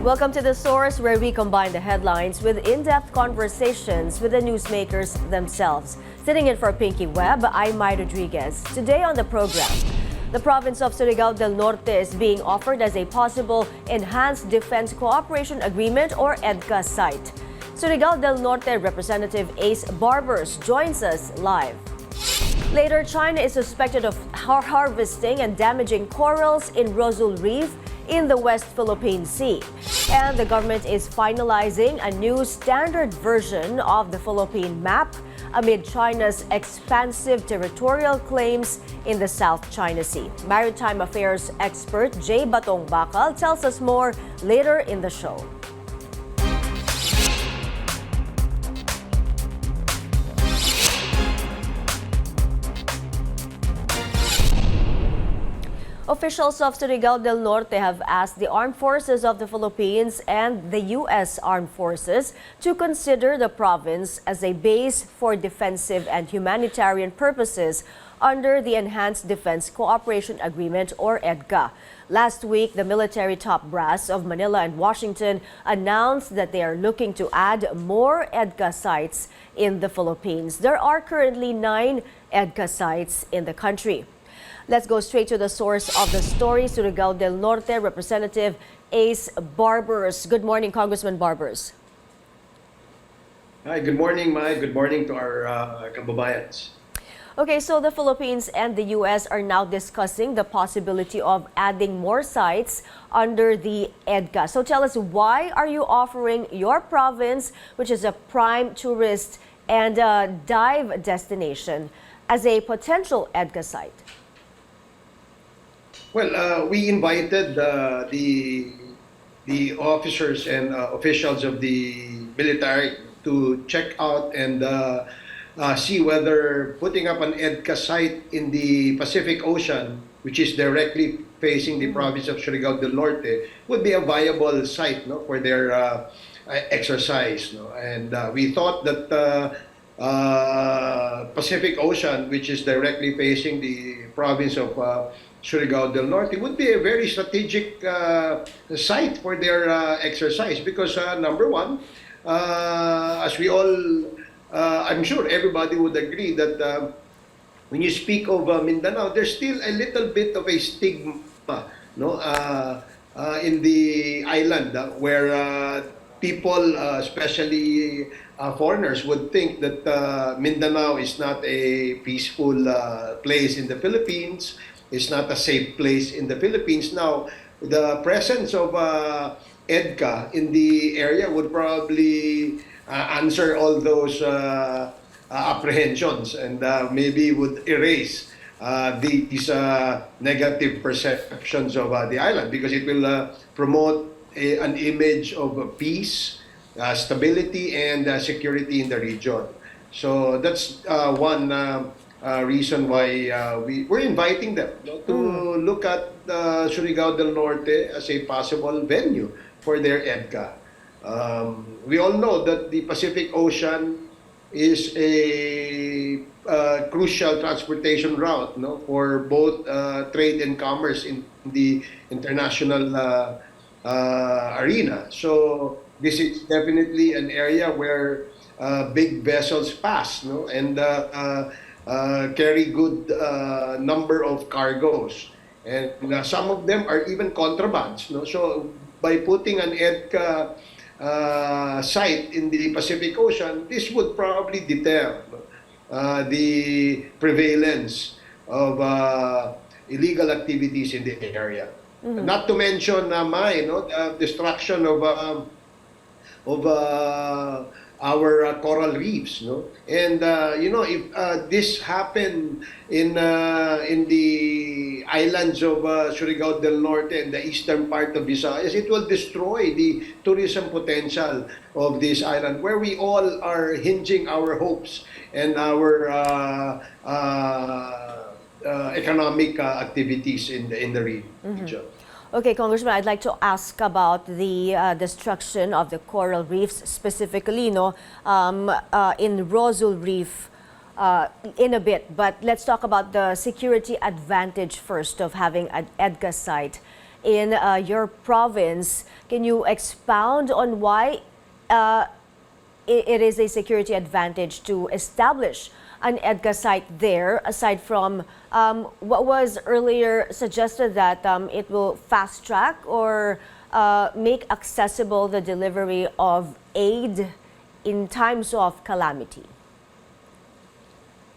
Welcome to The Source, where we combine the headlines with in-depth conversations with the newsmakers themselves. Sitting in for Pinky Webb, I'm Mai Rodriguez. Today on the program, the province of Surigao del Norte is being offered as a possible Enhanced Defense Cooperation Agreement or EDCA site. Surigao del Norte Representative Ace Barbers joins us live. Later, China is suspected of harvesting and damaging corals in Rosal Reef in the West Philippine Sea. And the government is finalizing a new standard version of the Philippine map amid China's expansive territorial claims in the South China Sea. Maritime affairs expert Jay Batong Bakal tells us more later in the show. Officials of Surigao del Norte have asked the Armed Forces of the Philippines and the U.S. Armed Forces to consider the province as a base for defensive and humanitarian purposes under the Enhanced Defense Cooperation Agreement or EDCA. Last week, the military top brass of Manila and Washington announced that they are looking to add more EDCA sites in the Philippines. There are currently 9 EDCA sites in the country. Let's go straight to the source of the story, Surigao del Norte Representative Ace Barbers. Good morning, Congressman Barbers. Hi, good morning, Mai. Good morning to our kababayans. Okay, so the Philippines and the U.S. are now discussing the possibility of adding more sites under the EDCA. So tell us, why are you offering your province, which is a prime tourist and dive destination, as a potential EDCA site? Well, we invited the officers and officials of the military to check out and see whether putting up an EDCA site in the Pacific Ocean, which is directly facing the province of Surigao del Norte, would be a viable site, no, for their exercise. No? And we thought that Pacific Ocean, which is directly facing the province of Surigao del Norte, would be a very strategic site for their exercise because number one, as we all, I'm sure everybody would agree that when you speak of Mindanao, there's still a little bit of a stigma, no, in the island where people, especially foreigners, would think that Mindanao is not a peaceful place in the Philippines. It's not a safe place in the Philippines. Now, the presence of EDCA in the area would probably answer all those apprehensions and maybe would erase these negative perceptions of the island, because it will promote an image of peace, stability, and security in the region. So that's one reason why we're inviting them, to look at Surigao del Norte as a possible venue for their EDCA. We all know that the Pacific Ocean is a crucial transportation route, no, for both trade and commerce in the international arena. So this is definitely an area where big vessels pass, no, and carry good number of cargoes, and some of them are even contrabands. No? So by putting an EDCA site in the Pacific Ocean, this would probably deter the prevalence of illegal activities in the area. Not to mention, the destruction of our coral reefs, no? And if this happened in the islands of Surigao del Norte and the eastern part of Visayas, it will destroy the tourism potential of this island, where we all are hinging our hopes and our economic activities in the region. Okay, Congressman, I'd like to ask about the destruction of the coral reefs, specifically, in Rosal Reef in a bit. But let's talk about the security advantage first of having an EDCA site in your province. Can you expound on why it is a security advantage to establish an EDCA site there, aside from what was earlier suggested that it will fast track or make accessible the delivery of aid in times of calamity?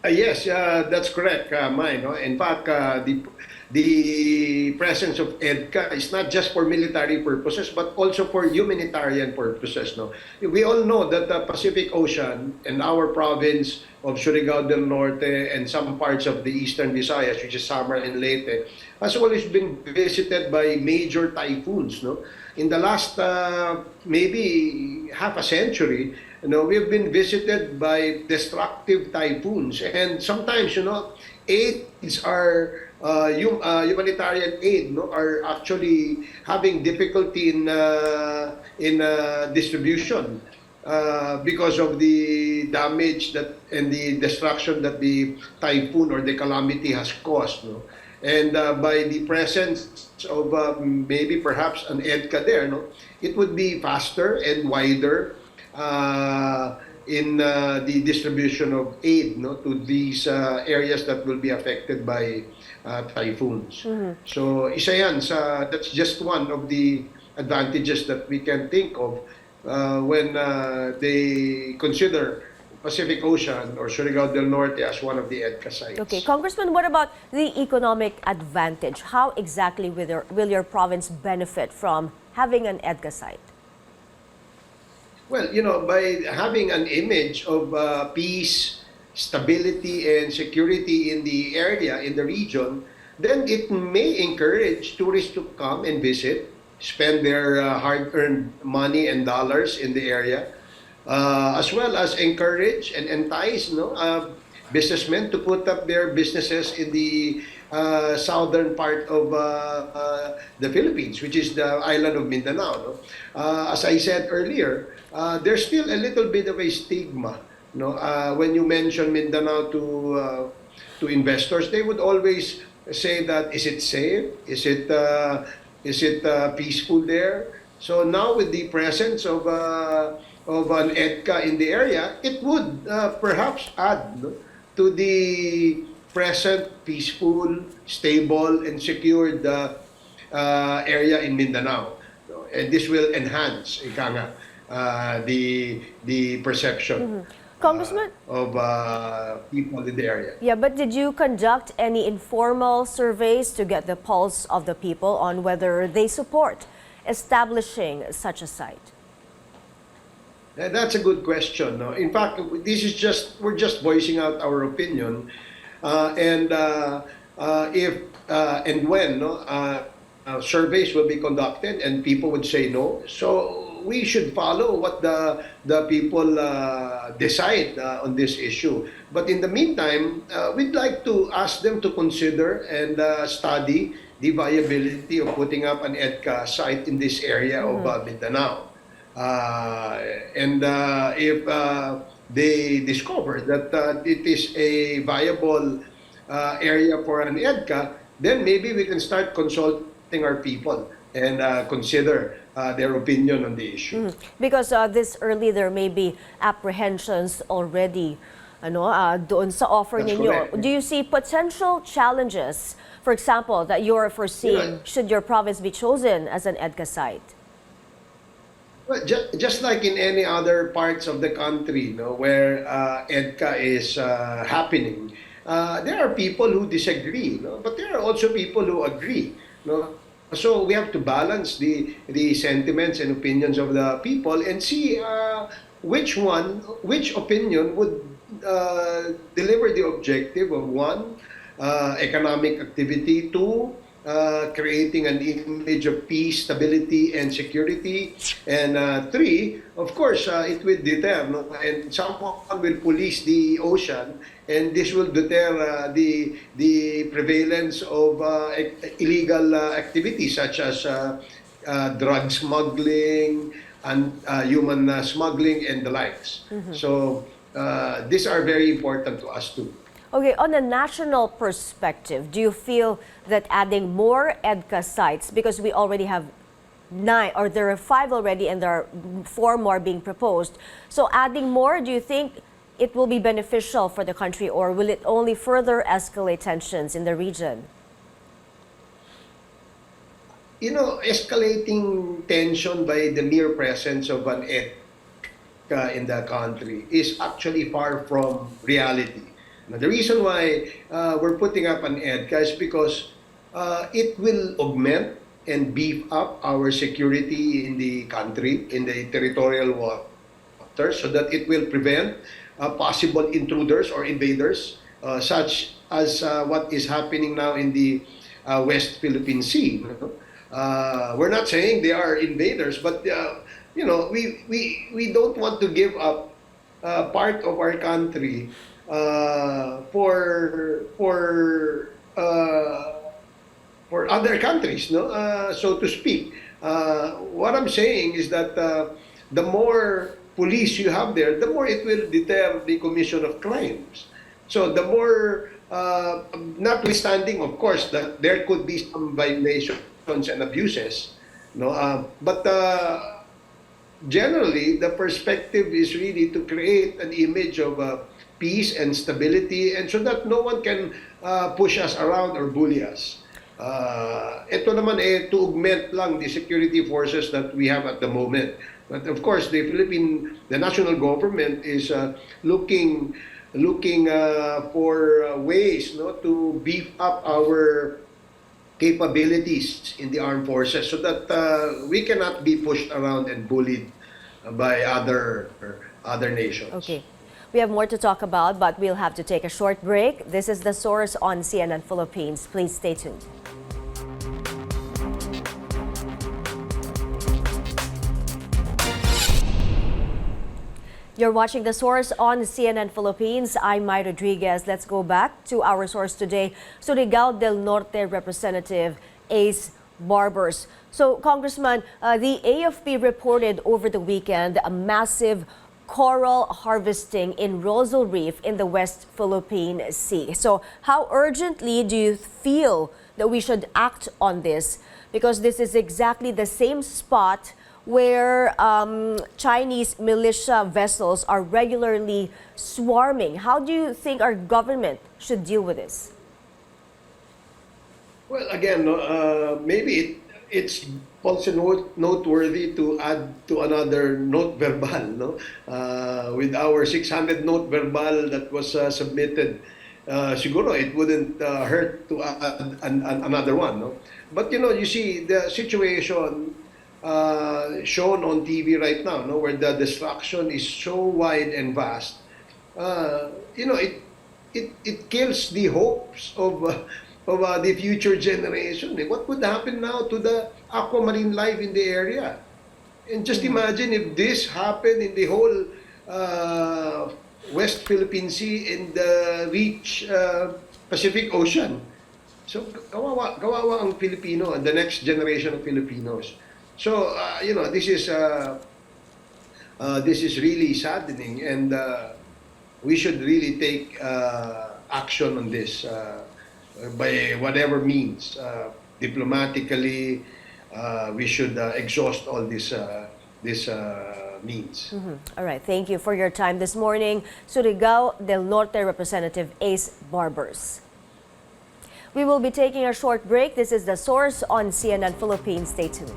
Yes, that's correct, Mai. No? In fact, the presence of EDCA is not just for military purposes, but also for humanitarian purposes. No, we all know that the Pacific Ocean and our province of Surigao del Norte and some parts of the Eastern Visayas, which is Samar and Leyte, has always been visited by major typhoons. No, in the last maybe half a century. We've been visited by destructive typhoons, and sometimes, aids are humanitarian aid, are actually having difficulty in distribution because of the damage that and the destruction that the typhoon or the calamity has caused. No? And by the presence of maybe perhaps an EDCA there, it would be faster and wider in the distribution of aid to these areas that will be affected by typhoons. So isa yan that's just one of the advantages that we can think of when they consider Pacific Ocean or Surigao del Norte as one of the EDCA sites. Okay, Congressman, what about the economic advantage? How exactly will your province benefit from having an EDCA site? Well, by having an image of peace, stability, and security in the area, in the region, then it may encourage tourists to come and visit, spend their hard-earned money and dollars in the area, as well as encourage and entice businessmen to put up their businesses in the southern part of the Philippines, which is the island of Mindanao. As I said earlier, there's still a little bit of a stigma. When you mention Mindanao to investors, they would always say that is it safe? Is it peaceful there? So now with the presence of an EDCA in the area, it would perhaps add to the present peaceful, stable, and secured area in Mindanao. And this will enhance, the perception Congressman, of people in the area. yeah, but did you conduct any informal surveys to get the pulse of the people on whether they support establishing such a site? That's a good question. No? In fact, we're just voicing out our opinion, and if and when surveys will be conducted and people would say no, so we should follow what the people decide on this issue. But in the meantime, we'd like to ask them to consider and study the viability of putting up an EDCA site in this area of Mindanao. And if they discover that it is a viable area for an EDCA, then maybe we can start consulting our people and consider their opinion on the issue. Because this early, there may be apprehensions already doon sa offer That's ninyo. correct. Do you see potential challenges, for example, that you're foreseeing should your province be chosen as an EDCA site? Well, just like in any other parts of the country, where EDCA is happening, there are people who disagree, but there are also people who agree. So we have to balance the sentiments and opinions of the people and see which opinion would deliver the objective of one, economic activity, two, creating an image of peace, stability, and security, and three, of course, it will deter, and someone will police the ocean, and this will deter the prevalence of illegal activities such as drug smuggling and human smuggling and the likes. So these are very important to us too. Okay, on a national perspective, do you feel that adding more EDCA sites, because we already have 9, or there are 5 already and there are 4 more being proposed. So adding more, do you think it will be beneficial for the country, or will it only further escalate tensions in the region? Escalating tension by the mere presence of an EDCA in the country is actually far from reality. Now, the reason why we're putting up an EDCA is because it will augment and beef up our security in the country, in the territorial waters, so that it will prevent possible intruders or invaders, such as what is happening now in the West Philippine Sea. We're not saying they are invaders, but we don't want to give up part of our country for other countries, no, so to speak. What I'm saying is that the more police you have there, the more it will deter the commission of crimes. So the more, notwithstanding, of course, that there could be some violations and abuses, no, but generally the perspective is really to create an image of peace and stability, and so that no one can push us around or bully us. Ito naman to augment lang the security forces that we have at the moment. But of course, the national government is looking for ways, no, to beef up our capabilities in the armed forces, so that we cannot be pushed around and bullied by other nations. Okay. We have more to talk about, but we'll have to take a short break. This is The Source on CNN Philippines. Please stay tuned. You're watching The Source on CNN Philippines. I'm Mai Rodriguez. Let's go back to our source today, Surigao del Norte Representative Ace Barbers. So, Congressman, the AFP reported over the weekend a massive coral harvesting in Rosal Reef in the West Philippine Sea. So, how urgently do you feel that we should act on this? Because this is exactly the same spot where Chinese militia vessels are regularly swarming. How do you think our government should deal with this? Well, again, maybe it's also noteworthy to add to another note verbal, no? With our 600 note verbal that was submitted, siguro it wouldn't hurt to add another one, no? But you see the situation shown on TV right now, no, where the destruction is so wide and vast. It kills the hopes of the future generation. What would happen now to the aquamarine life in the area? And just imagine if this happened in the whole West Philippine Sea and the rich Pacific Ocean. So kawawa ang Filipino and the next generation of Filipinos. So this is really saddening, and we should really take action on this by whatever means. Diplomatically, we should exhaust all this means. All right, thank you for your time this morning, Surigao del Norte Representative Ace Barbers. We will be taking a short break. This is The Source on CNN Philippines. Stay tuned.